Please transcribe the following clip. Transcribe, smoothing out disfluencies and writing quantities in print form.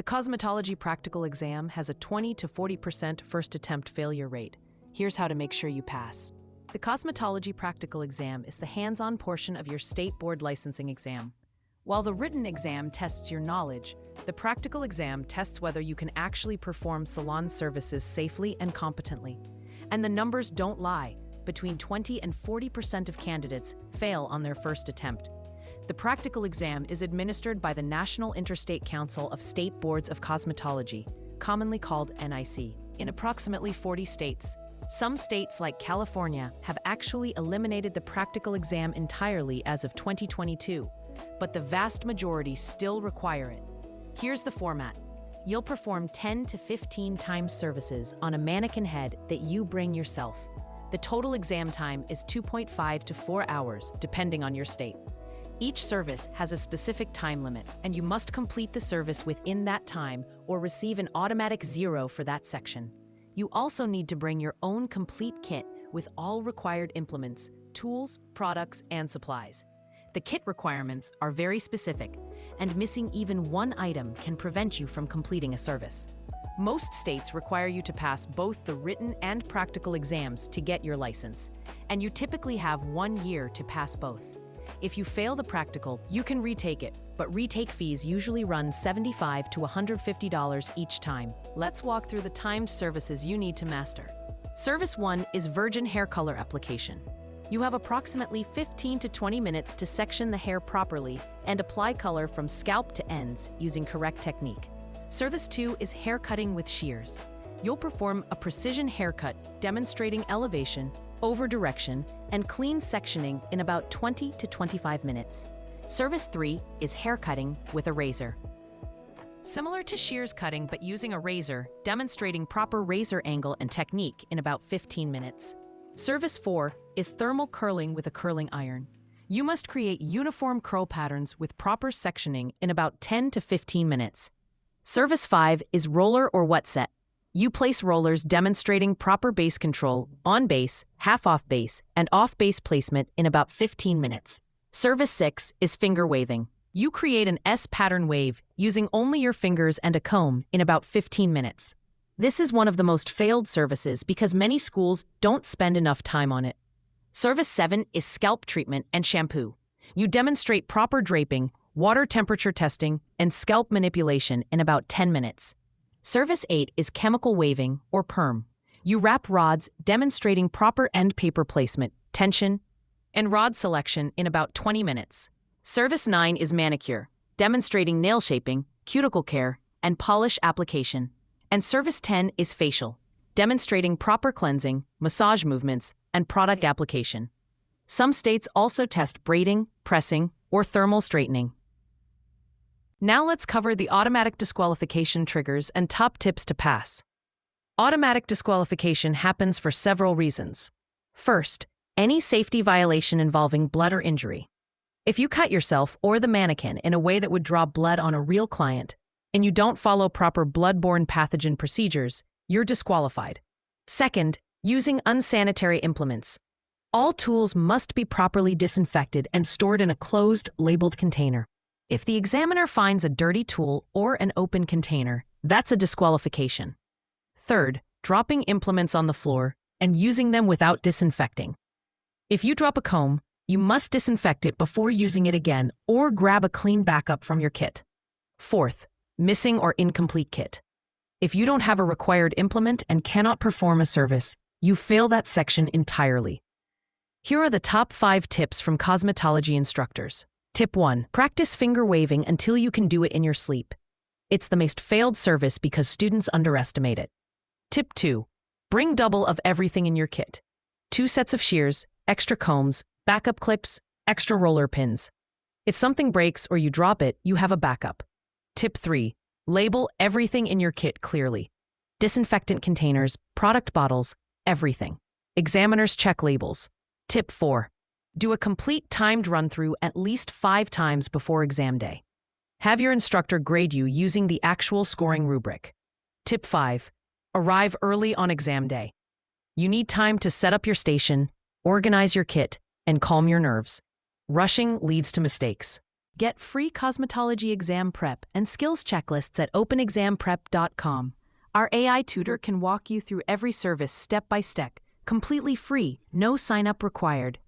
The cosmetology practical exam has a 20 to 40% first attempt failure rate. Here's how to make sure you pass. The cosmetology practical exam is the hands-on portion of your state board licensing exam. While the written exam tests your knowledge, the practical exam tests whether you can actually perform salon services safely and competently. And the numbers don't lie. Between 20 and 40% of candidates fail on their first attempt. The practical exam is administered by the National Interstate Council of State Boards of Cosmetology, commonly called NIC, in approximately 40 states. Some states, like California, have actually eliminated the practical exam entirely as of 2022, but the vast majority still require it. Here's the format. You'll perform 10 to 15 times services on a mannequin head that you bring yourself. The total exam time is 2.5 to 4 hours, depending on your state. Each service has a specific time limit, and you must complete the service within that time or receive an automatic 0 for that section. You also need to bring your own complete kit with all required implements, tools, products, and supplies. The kit requirements are very specific, and missing even one item can prevent you from completing a service. Most states require you to pass both the written and practical exams to get your license, and you typically have 1 year to pass both. If you fail the practical, you can retake it, but retake fees usually run $75 to $150 each time. Let's walk through the timed services you need to master. Service 1 is virgin hair color application. You have approximately 15 to 20 minutes to section the hair properly and apply color from scalp to ends using correct technique. Service 2 is hair cutting with shears. You'll perform a precision haircut demonstrating elevation, over direction, and clean sectioning in about 20 to 25 minutes. Service 3 is hair cutting with a razor. Similar to shears cutting but using a razor, demonstrating proper razor angle and technique in about 15 minutes. Service 4 is thermal curling with a curling iron. You must create uniform curl patterns with proper sectioning in about 10 to 15 minutes. Service 5 is roller or wet set. You place rollers demonstrating proper base control, on base, half off base, and off base placement in about 15 minutes. Service 6 is finger waving. You create an S pattern wave using only your fingers and a comb in about 15 minutes. This is one of the most failed services because many schools don't spend enough time on it. Service 7 is scalp treatment and shampoo. You demonstrate proper draping, water temperature testing, and scalp manipulation in about 10 minutes. Service 8 is chemical waving, or perm. You wrap rods demonstrating proper end paper placement, tension, and rod selection in about 20 minutes. Service 9 is manicure, demonstrating nail shaping, cuticle care, and polish application. And Service 10 is facial, demonstrating proper cleansing, massage movements, and product application. Some states also test braiding, pressing, or thermal straightening. Now let's cover the automatic disqualification triggers and top tips to pass. Automatic disqualification happens for several reasons. First, any safety violation involving blood or injury. If you cut yourself or the mannequin in a way that would draw blood on a real client, and you don't follow proper blood-borne pathogen procedures, you're disqualified. Second, using unsanitary implements. All tools must be properly disinfected and stored in a closed, labeled container. If the examiner finds a dirty tool or an open container, that's a disqualification. Third, dropping implements on the floor and using them without disinfecting. If you drop a comb, you must disinfect it before using it again or grab a clean backup from your kit. Fourth, missing or incomplete kit. If you don't have a required implement and cannot perform a service, you fail that section entirely. Here are the top 5 tips from cosmetology instructors. Tip 1. Practice finger waving until you can do it in your sleep. It's the most failed service because students underestimate it. Tip 2. Bring double of everything in your kit. 2 sets of shears, extra combs, backup clips, extra roller pins. If something breaks or you drop it, you have a backup. Tip 3. Label everything in your kit clearly. Disinfectant containers, product bottles, everything. Examiners check labels. Tip 4. Do a complete timed run-through at least 5 times before exam day. Have your instructor grade you using the actual scoring rubric. Tip 5. Arrive early on exam day. You need time to set up your station, organize your kit, and calm your nerves. Rushing leads to mistakes. Get free cosmetology exam prep and skills checklists at openexamprep.com. Our AI tutor can walk you through every service step by step, completely free, no sign-up required.